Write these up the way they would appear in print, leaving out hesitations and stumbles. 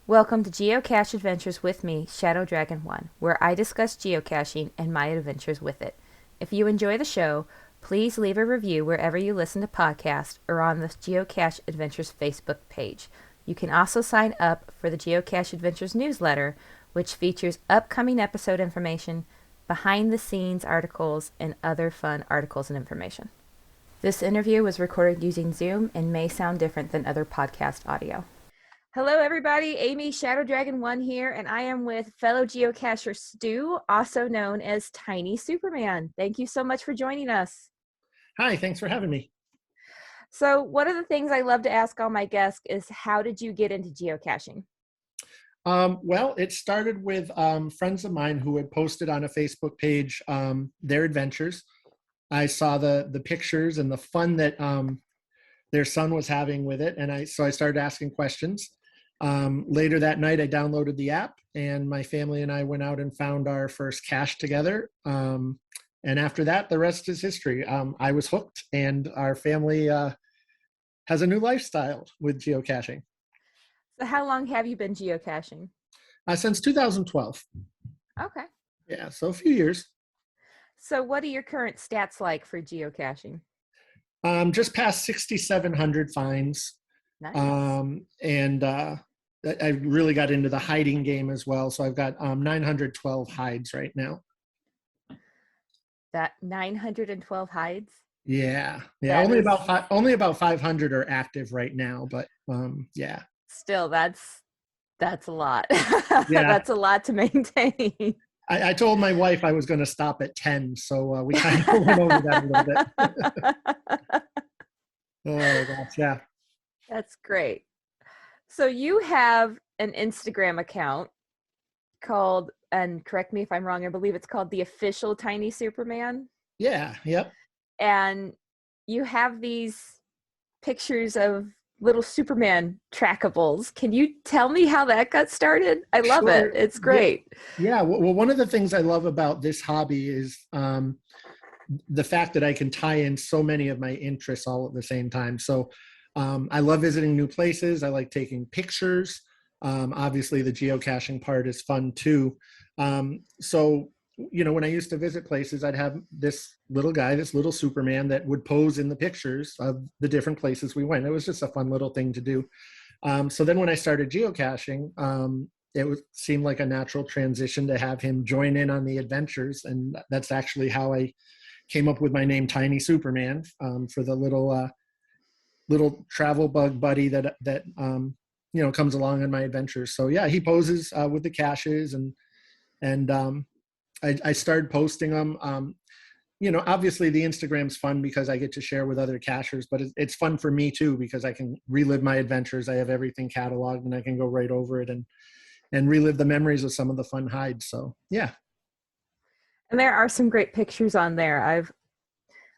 Welcome to Geocache Adventures with me, Shadow Dragon 1, where I discuss geocaching and my adventures with it. If you enjoy the show, please leave a review wherever you listen to podcasts or on the Geocache Adventures Facebook page. You can also sign up for the Geocache Adventures newsletter, which features upcoming episode information, behind the scenes articles, and other fun articles and information. This interview was recorded using Zoom and may sound different than other podcast audio. Hello, everybody. Amy, Shadow Dragon 1 here, and I am with fellow geocacher Stu, also known as TineySuperman. Thank you so much for joining us. Hi, thanks for having me. So one of the things I love to ask all my guests is, how did you get into geocaching? Well, it started with friends of mine who had posted on a Facebook page their adventures. I saw the pictures and the fun that their son was having with it, and I started asking questions. Later that night, I downloaded the app, and my family and I went out and found our first cache together. And after that, the rest is history. I was hooked, and our family has a new lifestyle with geocaching. So how long have you been geocaching? Since 2012. Okay. Yeah, so a few years. So what are your current stats like for geocaching? Just past 6,700 finds. Nice. And I really got into the hiding game as well. So I've got 912 hides right now. That 912 hides? Yeah. That is Only about 500 are active right now, but yeah. still, that's a lot. Yeah. That's a lot to maintain. I told my wife I was going to stop at 10, so we kind of went over that a little bit. Oh gosh, yeah. That's great. So you have an Instagram account called, and correct me if I'm wrong, I believe it's called The Official TineySuperman. Yeah, yep. And you have these pictures of little Superman trackables. Can you tell me how that got started? I love it. Sure. It's Yeah. great. Yeah. Well, one of the things I love about this hobby is the fact that I can tie in so many of my interests all at the same time. So I love visiting new places. I like taking pictures. Obviously, the geocaching part is fun too. So, when I used to visit places, I'd have this little guy, this little Superman that would pose in the pictures of the different places we went. It was just a fun little thing to do. So then when I started geocaching, seemed like a natural transition to have him join in on the adventures. And that's actually how I came up with my name, TineySuperman, for the little travel bug buddy that comes along in my adventures. So yeah, he poses with the caches, and I started posting them. Obviously the Instagram's fun because I get to share with other cachers, but it's fun for me too because I can relive my adventures. I have everything cataloged, and I can go right over it and relive the memories of some of the fun hides. So yeah. And there are some great pictures on there.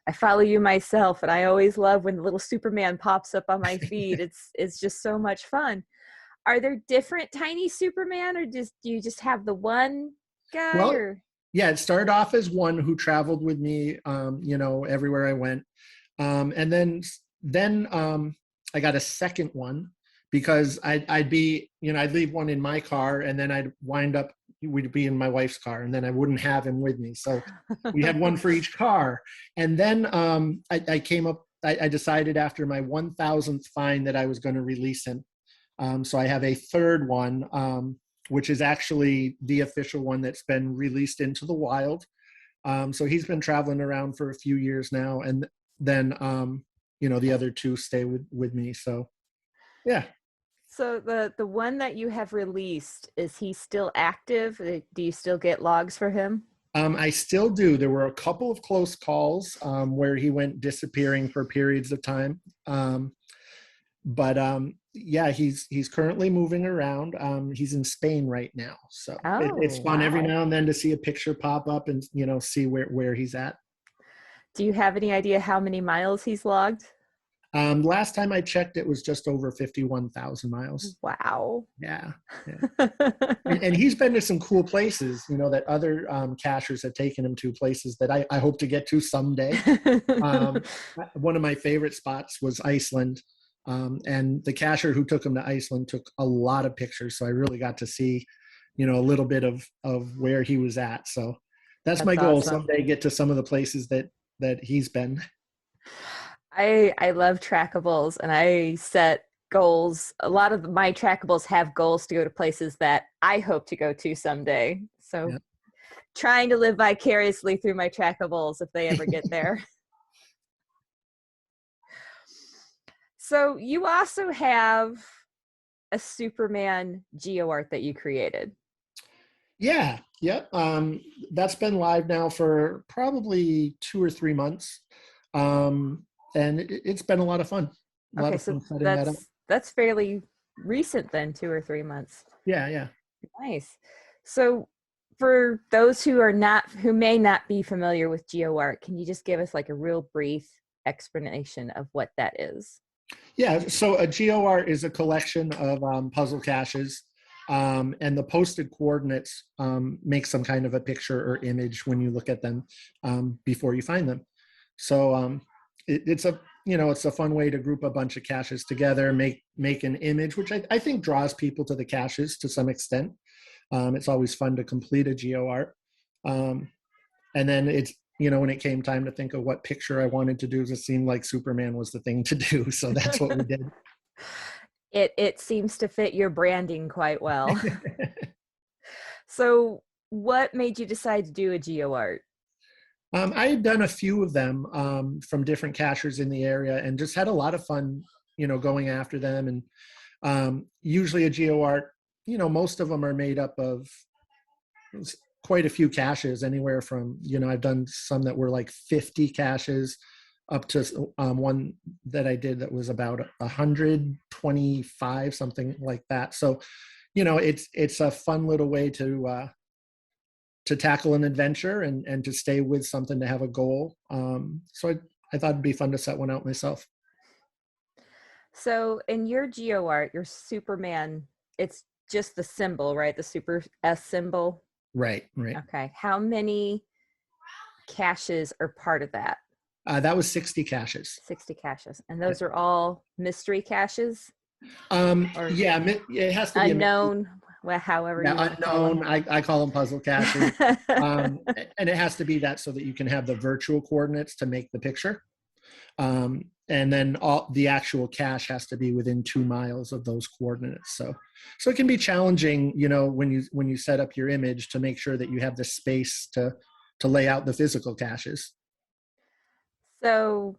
I follow you myself, and I always love when the little Superman pops up on my feed. It's just so much fun. Are there different TineySuperman, or do you just have the one guy? Well, Or yeah, it started off as one who traveled with me, everywhere I went. And then I got a second one because I'd leave one in my car, and then we'd be in my wife's car, and then I wouldn't have him with me. So we had one for each car. And then I decided after my 1,000th find that I was going to release him. So I have a third one, which is actually the official one that's been released into the wild. So he's been traveling around for a few years now. And then, the other two stay with me. So, yeah. so the one that you have released, is he still active? Do you still get logs for him? I still do. There were a couple of close calls where he went disappearing for periods of time. But yeah, he's currently moving around. He's in Spain right now, so it's fun every now and then to see a picture pop up and see where he's at. Do you have any idea how many miles he's logged? Last time I checked, it was just over 51,000 miles. Wow. Yeah. And he's been to some cool places, that other cachers have taken him to, places that I hope to get to someday. One of my favorite spots was Iceland. And the cacher who took him to Iceland took a lot of pictures. So I really got to see, a little bit of where he was at. So that's my That's goal, awesome. someday get to some of the places that he's been. I love trackables, and I set goals. A lot of my trackables have goals to go to places that I hope to go to someday. So Yeah. trying to live vicariously through my trackables if they ever get there. So you also have a Superman Geoart that you created. Yeah, yeah. That's been live now for probably 2 or 3 months. And it's been a lot of fun. A lot Okay, of so fun setting that up. that's fairly recent then, 2 or 3 months. Yeah, yeah. Nice. So for those who may not be familiar with GeoArt, can you just give us like a real brief explanation of what that is? Yeah, so a GeoArt is a collection of puzzle caches, and the posted coordinates make some kind of a picture or image when you look at them before you find them. So it's a fun way to group a bunch of caches together, make an image, which I think draws people to the caches to some extent. It's always fun to complete a GeoArt. And then when it came time to think of what picture I wanted to do, it seemed like Superman was the thing to do. So that's what we did. It seems to fit your branding quite well. So what made you decide to do a GeoArt? I had done a few of them from different cachers in the area and just had a lot of fun, going after them. And usually a GeoArt, most of them are made up of quite a few caches, anywhere from, I've done some that were like 50 caches up to one that I did that was about 125, something like that. So, it's a fun little way to tackle an adventure and to stay with something, to have a goal. So I thought it'd be fun to set one out myself. So in your GeoArt, your Superman, it's just the symbol, right? The super S symbol. Right, right. Okay. How many caches are part of that? That was 60 caches. 60 caches. And those are all mystery caches or Yeah, it has to be a mystery. unknown, well, however Yeah, you want to call unknown. I call them puzzle caches. them. And it has to be that so that you can have the virtual coordinates to make the picture. And then the actual cache has to be within 2 miles of those coordinates. So it can be challenging, when you set up your image, to make sure that you have the space to lay out the physical caches. So,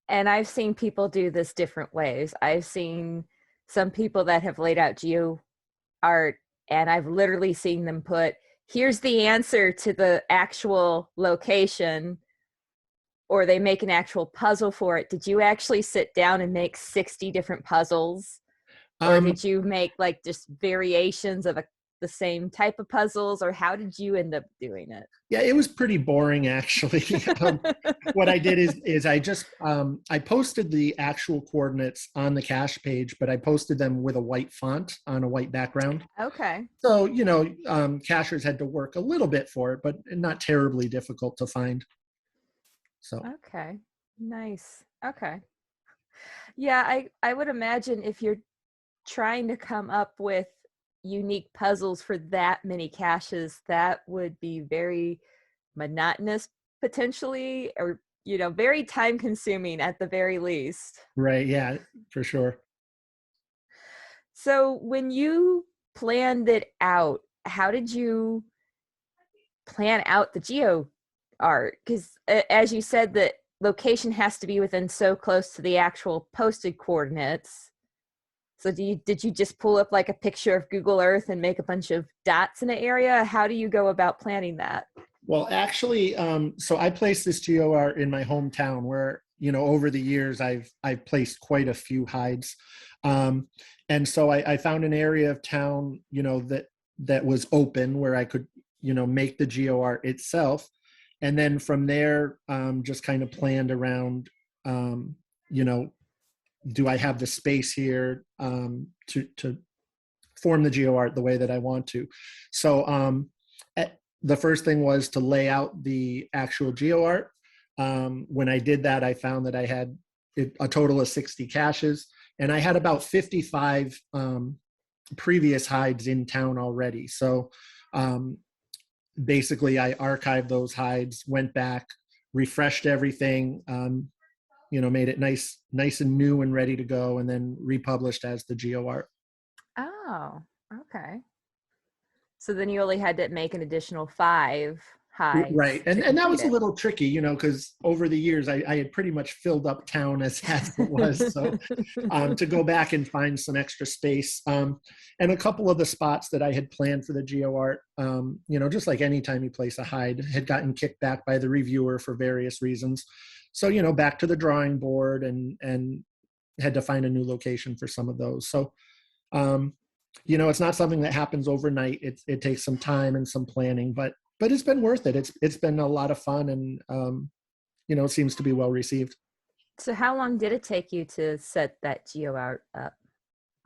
and I've seen people do this different ways. I've seen some people that have laid out geo art, and I've literally seen them put, here's the answer to the actual location, or they make an actual puzzle for it. Did you actually sit down and make 60 different puzzles? Or Um, did you make like just variations of the same type of puzzles? Or how did you end up doing it? yeah, it was pretty boring, actually. What I did is I just I posted the actual coordinates on the cache page, but I posted them with a white font on a white background. Okay. So cachers had to work a little bit for it, but not terribly difficult to find. So Okay. Nice. Okay. Yeah, I would imagine if you're trying to come up with unique puzzles for that many caches, that would be very monotonous potentially, or very time consuming at the very least. right, yeah, for sure. So when you planned it out, how did you plan out the geo art? Because as you said, the location has to be within so close to the actual posted coordinates. So did you just pull up like a picture of Google Earth and make a bunch of dots in an area? How do you go about planning that? Well, actually, so I placed this GeoArt in my hometown, where over the years I've placed quite a few hides, and so I found an area of town that was open, where I could make the GeoArt itself, and then from there just kind of planned around, you know do I have the space here to form the GeoArt the way that I want to. So the first thing was to lay out the actual GeoArt. When I did that, I found that I had a total of 60 caches. And I had about 55 previous hides in town already. So basically I archived those hides, went back, refreshed everything, made it nice and new and ready to go, and then republished as the Geoart. Oh, okay. So then you only had to make an additional 5 hides Right. to And that complete was a it. little tricky, because over the years I had pretty much filled up town as it was. So to go back and find some extra space. And a couple of the spots that I had planned for the Geoart, just like any time you place a hide, had gotten kicked back by the reviewer for various reasons. So, back to the drawing board and had to find a new location for some of those. So, it's not something that happens overnight. It takes some time and some planning, but it's been worth it. It's been a lot of fun, and it seems to be well received. So how long did it take you to set that Geoart up?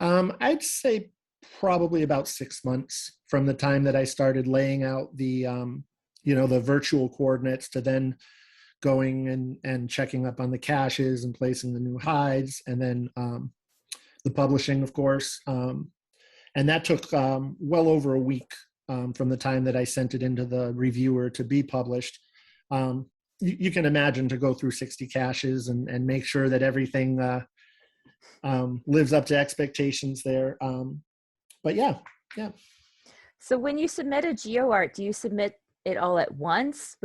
I'd say probably about 6 months from the time that I started laying out the virtual coordinates to then going and checking up on the caches and placing the new hides, and then the publishing, of course. And that took well over a week from the time that I sent it into the reviewer to be published. You can imagine, to go through 60 caches and make sure that everything lives up to expectations there. But yeah. So when you submit a Geoart, do you submit it all at once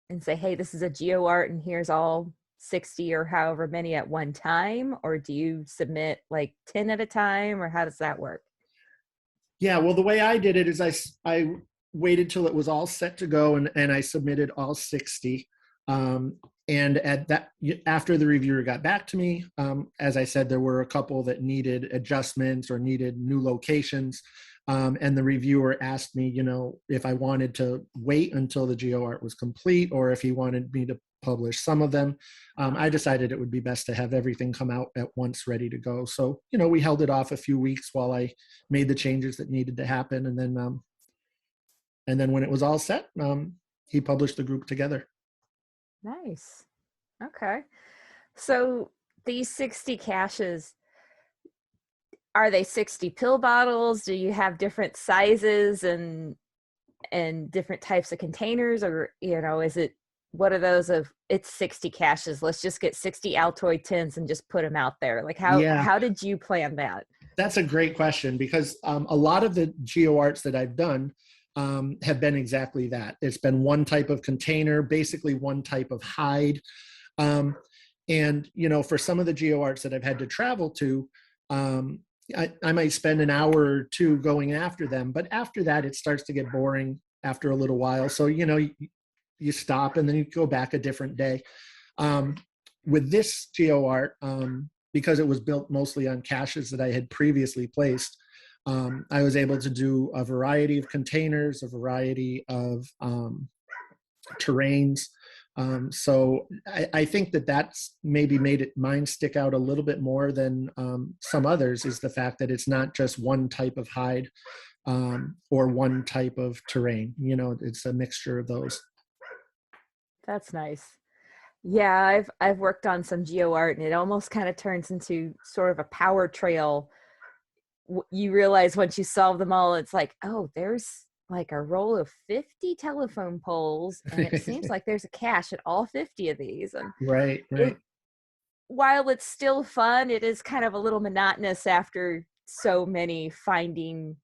and say, hey, this is a Geoart and here's all 60 or however many at one time? Or do you submit like 10 at a time, or how does that work? Yeah, well, the way I did it is I waited till it was all set to go, and I submitted all 60. And after the reviewer got back to me, as I said, there were a couple that needed adjustments or needed new locations. And the reviewer asked me, if I wanted to wait until the Geoart was complete, or if he wanted me to publish some of them. I decided it would be best to have everything come out at once, ready to go. So, we held it off a few weeks while I made the changes that needed to happen. And then when it was all set, he published the group together. Nice. Okay. So these 60 caches, are they 60 pill bottles? Do you have different sizes and different types of containers, or is it, what are those of, it's 60 caches, let's just get 60 Altoid tins and just put them out there? Like how did you plan that? That's a great question, because a lot of the Geoarts that I've done have been exactly that. It's been one type of container, basically one type of hide. And for some of the Geoarts that I've had to travel to, I might spend an hour or two going after them, but after that, it starts to get boring after a little while. So, you stop and then you go back a different day. With this Geoart, because it was built mostly on caches that I had previously placed, I was able to do a variety of containers, a variety of terrains. So I think that's maybe made mine stick out a little bit more than some others, is the fact that it's not just one type of hide or one type of terrain. It's a mixture of those. That's nice. Yeah, I've worked on some Geoart, and it almost kind of turns into sort of a power trail. You realize once you solve them all, it's like, oh, there's like a row of 50 telephone poles, and it seems like there's a cache at all 50 of these. And Right. while it's still fun, it is kind of a little monotonous after so many finding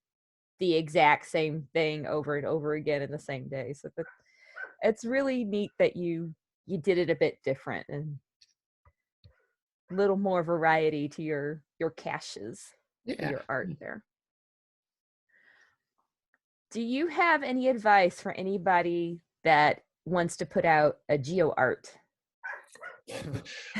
the exact same thing over and over again in the same day. So it's really neat that you did it a bit different and a little more variety to your caches, your art there. Do you have any advice for anybody that wants to put out a Geoart?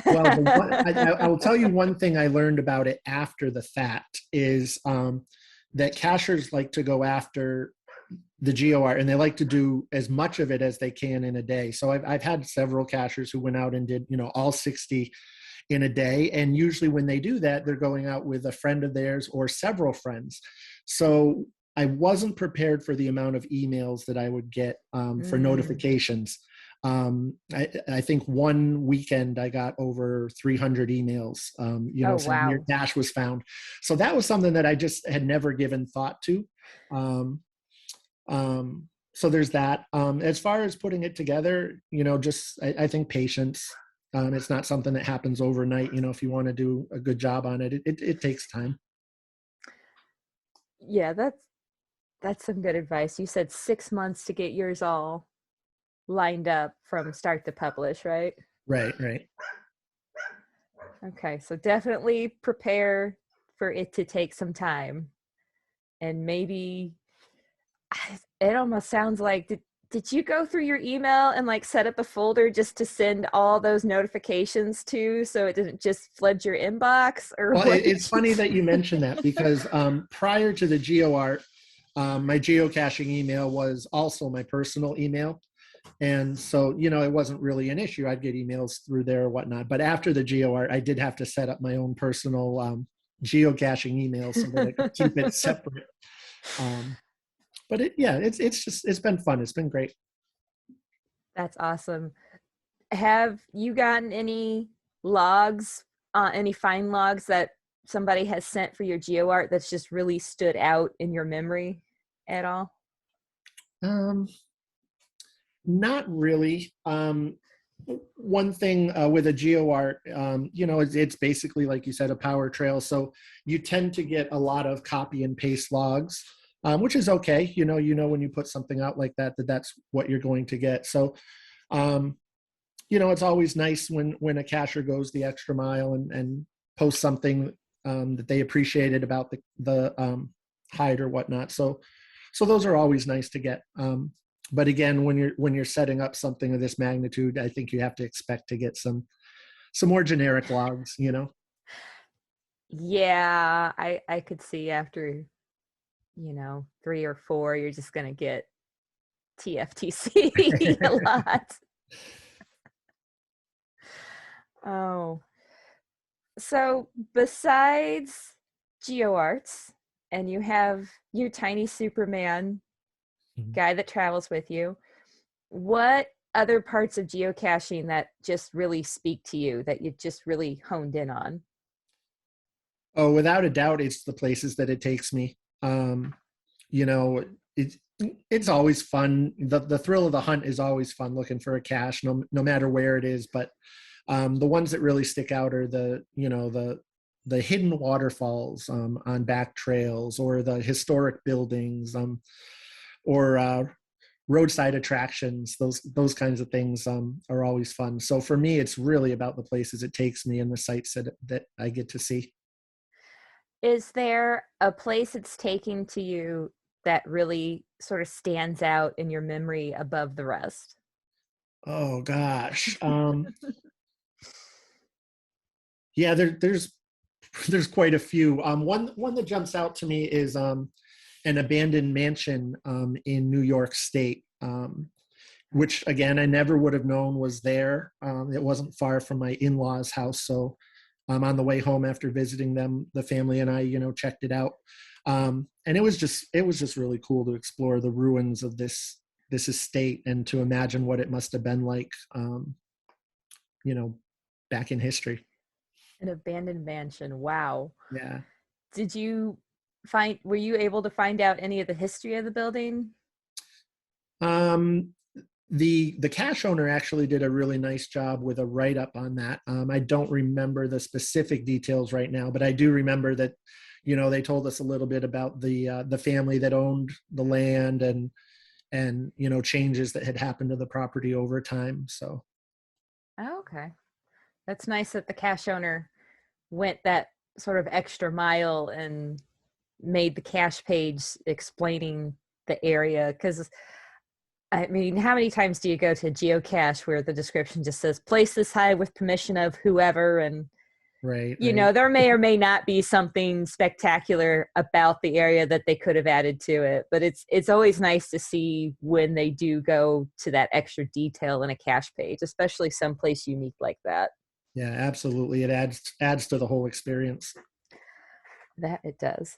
Well, I will tell you one thing I learned about it after the fact is that cachers like to go after the Geoart, and they like to do as much of it as they can in a day. So I've had several cachers who went out and did, all 60 in a day. And usually when they do that, they're going out with a friend of theirs or several friends. So I wasn't prepared for the amount of emails that I would get for notifications. I think one weekend I got over 300 emails, Oh, saying your wow. cache was found. So that was something that I just had never given thought to. Um, so there's that. As far as putting it together, just I think patience. It's not something that happens overnight. If you want to do a good job on it, it takes time. Yeah, that's some good advice. You said 6 months to get yours all lined up from start to publish, right? Right, right. Okay, so definitely prepare for it to take some time. And maybe it almost sounds like did you go through your email and like set up a folder just to send all those notifications to so it didn't just flood your inbox or Well, what did it's you funny that you mentioned that because prior to the Geoart, my geocaching email was also my personal email. And so, it wasn't really an issue. I'd get emails through there or whatnot. But after the Geoart, I did have to set up my own personal geocaching email so that I could keep it separate. Um, but it's been fun. It's been great. That's awesome. Have you gotten any logs, any fine logs that somebody has sent for your GeoArt that's just really stood out in your memory at all? Um, Not really. One thing with a GeoArt, it's basically, like you said, a power trail. So you tend to get a lot of copy and paste logs, which is okay. When you put something out like that, that's what you're going to get. So, um, it's always nice when a cacher goes the extra mile and posts something that they appreciated about the hide or whatnot. So those are always nice to get. But again, when you're setting up something of this magnitude, I think you have to expect to get some more generic logs. Yeah, I could see after, 3 or 4, you're just gonna get TFTC a lot. Oh, so besides GeoArts, and you have your TineySuperman guy that travels with you, what other parts of geocaching that just really speak to you that you just really honed in on? Oh, without a doubt, it's the places that it takes me. You know, it's it's always fun. The thrill of the hunt is always fun looking for a cache, no matter where it is. But the ones that really stick out are the hidden waterfalls on back trails, or the historic buildings, or roadside attractions. Those kinds of things are always fun. So for me, it's really about the places it takes me and the sites that I get to see. Is there a place it's taking to you that really sort of stands out in your memory above the rest? Oh gosh, yeah, there's quite a few. One that jumps out to me is an abandoned mansion in New York State, which again I never would have known was there. It wasn't far from my in-laws' house, so on the way home after visiting them, the family and I, checked it out, and it was just really cool to explore the ruins of this estate and to imagine what it must have been like, you know, back in history. An abandoned mansion. Wow. Yeah. Did you were you able to find out any of the history of the building? Um, the cash owner actually did a really nice job with a write up on that. I don't remember the specific details right now, but I do remember that, they told us a little bit about the family that owned the land, and changes that had happened to the property over time. So Oh, okay. That's nice that the cash owner went that sort of extra mile and made the cache page explaining the area. Because I mean, how many times do you go to geocache where the description just says place this hide with permission of whoever, and right, right. there may or may not be something spectacular about the area that they could have added to it, but it's always nice to see when they do go to that extra detail in a cache page, especially someplace unique like that. Yeah, absolutely. It adds to the whole experience. That it does.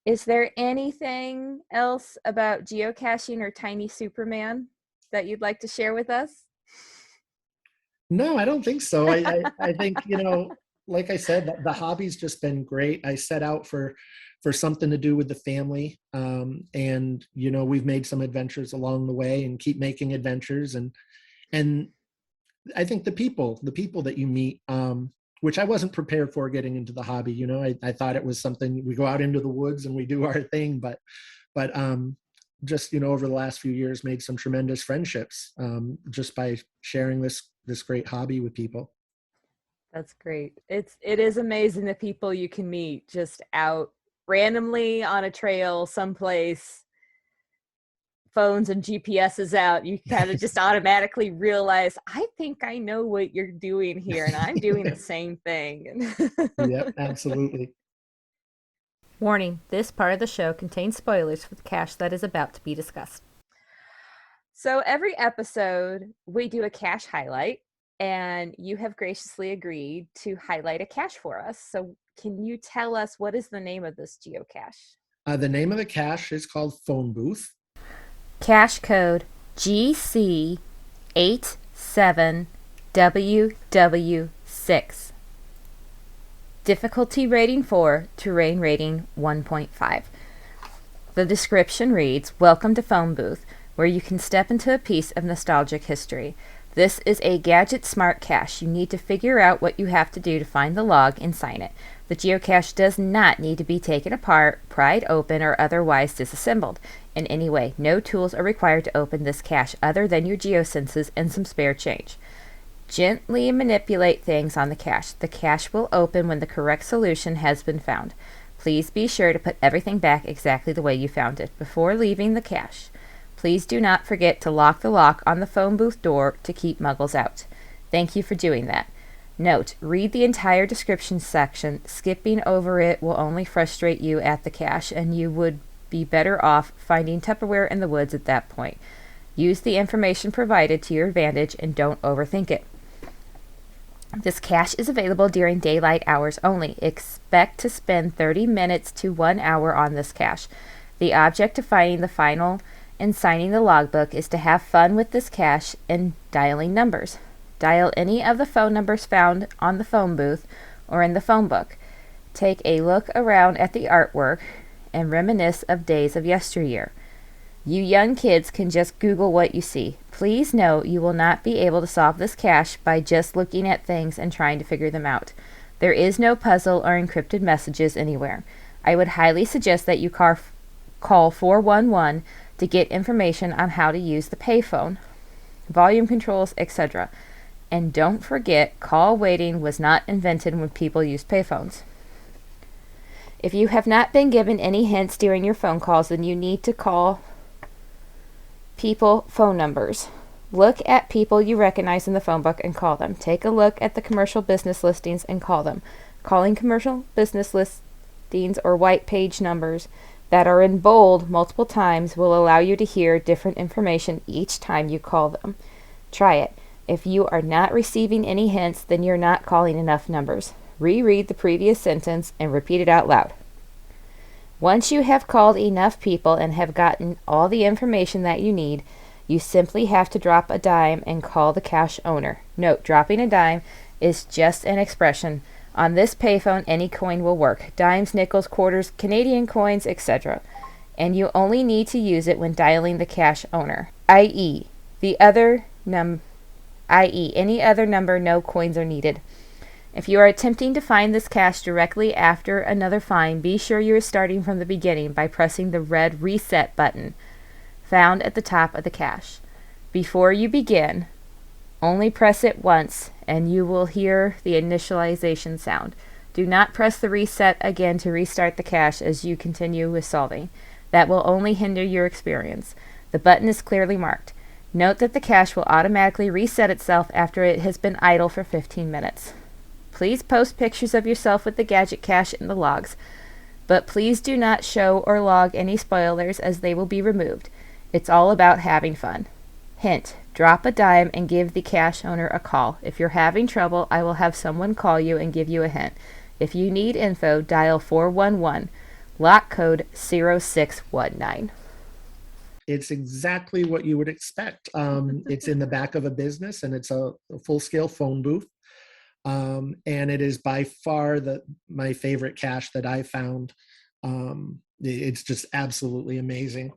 Is there anything else about geocaching or TineySuperman? that you'd like to share with us? No, I don't think so. I think, like I said, the hobby's just been great. I set out for something to do with the family. And, we've made some adventures along the way and keep making adventures. And I think the people that you meet, which I wasn't prepared for getting into the hobby. I thought it was something we go out into the woods and we do our thing, but just over the last few years made some tremendous friendships, just by sharing this great hobby with people. That's great. It is amazing the people you can meet just out randomly on a trail someplace, phones and GPSs out. You kind of just automatically realize, I think I know what you're doing here, and I'm doing the same thing. Yep, absolutely. Warning, this part of the show contains spoilers for the cache that is about to be discussed. So every episode, we do a cache highlight, and you have graciously agreed to highlight a cache for us. So can you tell us what is the name of this geocache? The name of the cache is called Phone Booth. Cache code GC87WW6. Difficulty rating 4, terrain rating 1.5. The description reads, "Welcome to Phone Booth, where you can step into a piece of nostalgic history. This is a gadget smart cache. You need to figure out what you have to do to find the log and sign it. The geocache does not need to be taken apart, pried open, or otherwise disassembled. In any way, no tools are required to open this cache other than your geosenses and some spare change. Gently manipulate things on the cache. The cache will open when the correct solution has been found. Please be sure to put everything back exactly the way you found it before leaving the cache. Please do not forget to lock the lock on the phone booth door to keep muggles out. Thank you for doing that. Note, read the entire description section. Skipping over it will only frustrate you at the cache, and you would be better off finding Tupperware in the woods at that point. Use the information provided to your advantage and don't overthink it. This cache is available during daylight hours only. Expect to spend 30 minutes to 1 hour on this cache. The object of finding the final and signing the logbook is to have fun with this cache and dialing numbers. Dial any of the phone numbers found on the phone booth or in the phone book. Take a look around at the artwork and reminisce of days of yesteryear. You young kids can just Google what you see. Please know you will not be able to solve this cache by just looking at things and trying to figure them out. There is no puzzle or encrypted messages anywhere. I would highly suggest that you call 411 to get information on how to use the payphone, volume controls, etc. And don't forget, call waiting was not invented when people used payphones. If you have not been given any hints during your phone calls, then you need to call people phone numbers. Look at people you recognize in the phone book and call them. Take a look at the commercial business listings and call them. Calling commercial business listings or white page numbers that are in bold multiple times will allow you to hear different information each time you call them. Try it. If you are not receiving any hints, then you're not calling enough numbers. Reread the previous sentence and repeat it out loud. Once you have called enough people and have gotten all the information that you need, you simply have to drop a dime and call the cache owner. Note, dropping a dime is just an expression. On this payphone, any coin will work. Dimes, nickels, quarters, Canadian coins, etc. And you only need to use it when dialing the cache owner, i.e. any other number, no coins are needed. If you are attempting to find this cache directly after another find, be sure you are starting from the beginning by pressing the red reset button found at the top of the cache. Before you begin, only press it once and you will hear the initialization sound. Do not press the reset again to restart the cache as you continue with solving. That will only hinder your experience. The button is clearly marked. Note that the cache will automatically reset itself after it has been idle for 15 minutes. Please post pictures of yourself with the gadget cache in the logs, but please do not show or log any spoilers as they will be removed. It's all about having fun. Hint, drop a dime and give the cache owner a call. If you're having trouble, I will have someone call you and give you a hint. If you need info, dial 411, lock code 0619. it's exactly what you would expect. It's in the back of a business, and it's a full-scale phone booth. And it is by far my favorite cache that I found. It's just absolutely amazing.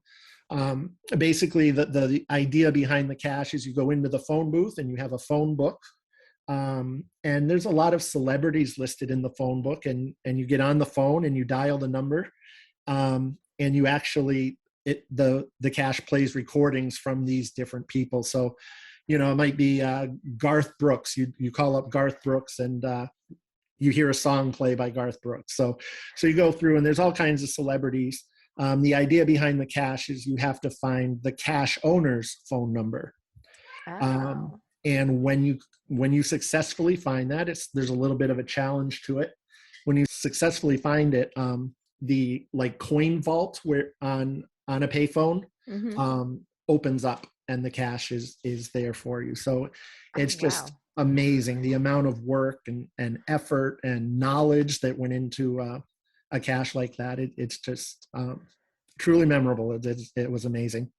Basically, the idea behind the cache is you go into the phone booth and you have a phone book. And there's a lot of celebrities listed in the phone book, and you get on the phone and you dial the number, and you actually the cache plays recordings from these different people. So, it might be Garth Brooks. You call up Garth Brooks, and you hear a song play by Garth Brooks. So you go through, and there's all kinds of celebrities. The idea behind the cache is you have to find the cache owner's phone number. Oh. And when you successfully find that, there's a little bit of a challenge to it. When you successfully find it, the like coin vault where on a payphone opens up, and the cache is there for you. So it's just amazing the amount of work and effort and knowledge that went into a cache like that. It's just truly memorable. It was amazing.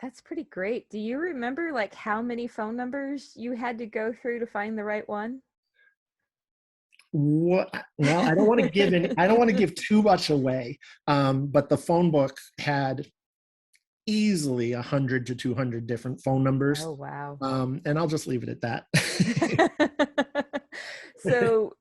That's pretty great. Do you remember like how many phone numbers you had to go through to find the right one? Well, I don't want to give too much away. But the phone book had easily 100 to 200 different phone numbers. Oh, wow. And I'll just leave it at that. So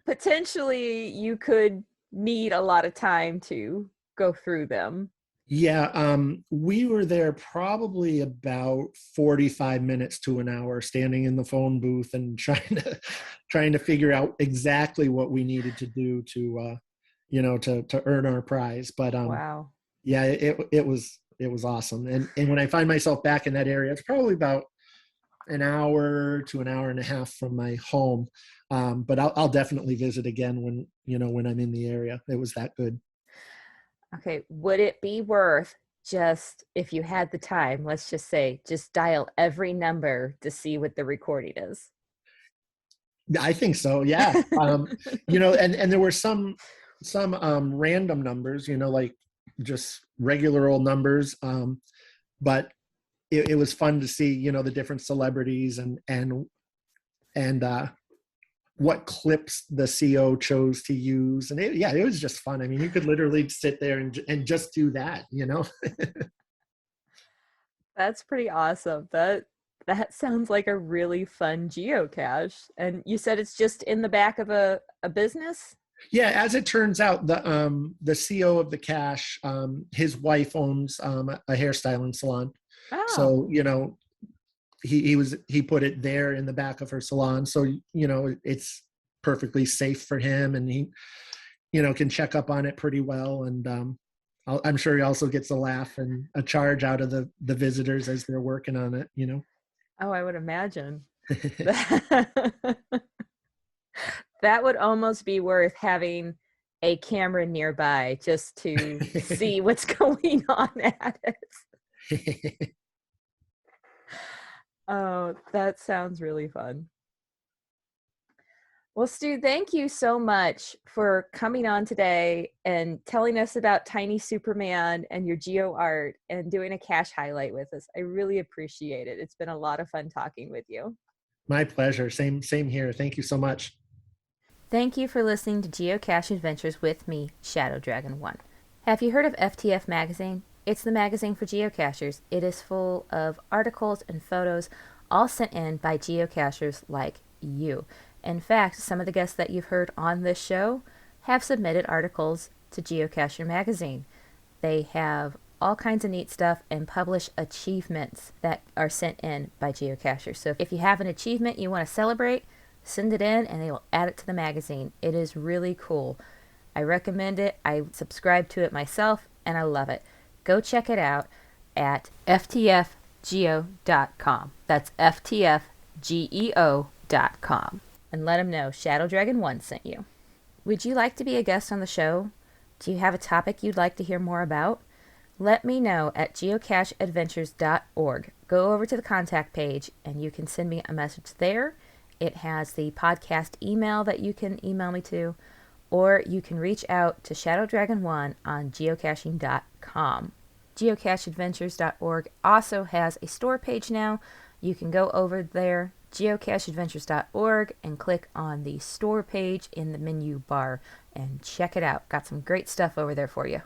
potentially you could need a lot of time to go through them. Yeah, we were there probably about 45 minutes to an hour, standing in the phone booth and trying to figure out exactly what we needed to do to earn our prize. But Wow. yeah, it was awesome. And when I find myself back in that area, it's probably about an hour to an hour and a half from my home. But I'll definitely visit again when I'm in the area. It was that good. Okay, would it be worth just, if you had the time, let's just say, just dial every number to see what the recording is? I think so. Yeah. And there were some random numbers, like just regular old numbers. But it was fun to see, the different celebrities and what clips the CO chose to use. And it was just fun. I mean, you could literally sit there and just do that. That's pretty awesome. That sounds like a really fun geocache. And you said it's just in the back of a business? Yeah, as it turns out, the CO of the cache, his wife owns a hairstyling salon. Oh, So, he put it there in the back of her salon. So, it's perfectly safe for him, and he, can check up on it pretty well. And I'm sure he also gets a laugh and a charge out of the visitors as they're working on it. oh, I would imagine. That would almost be worth having a camera nearby just to see what's going on at it. Oh, that sounds really fun. Well, Stu, thank you so much for coming on today and telling us about TineySuperman and your Geoart and doing a cache highlight with us. I really appreciate it. It's been a lot of fun talking with you. My pleasure. Same here. Thank you so much. Thank you for listening to Geocache Adventures with me, Shadow Dragon 1. Have you heard of FTF Magazine? It's the magazine for geocachers. It is full of articles and photos, all sent in by geocachers like you. In fact, some of the guests that you've heard on this show have submitted articles to Geocacher Magazine. They have all kinds of neat stuff and publish achievements that are sent in by geocachers. So if you have an achievement you want to celebrate, send it in and they will add it to the magazine. It is really cool. I recommend it. I subscribe to it myself and I love it. Go check it out at ftfgeo.com. That's ftfgeo.com. And let them know Shadow Dragon 1 sent you. Would you like to be a guest on the show? Do you have a topic you'd like to hear more about? Let me know at geocacheadventures.org. Go over to the contact page and you can send me a message there. It has the podcast email that you can email me to, or you can reach out to Shadow Dragon 1 on geocaching.com. geocacheadventures.org also has a store page now. You can go over there, geocacheadventures.org, and click on the store page in the menu bar and check it out. Got some great stuff over there for you.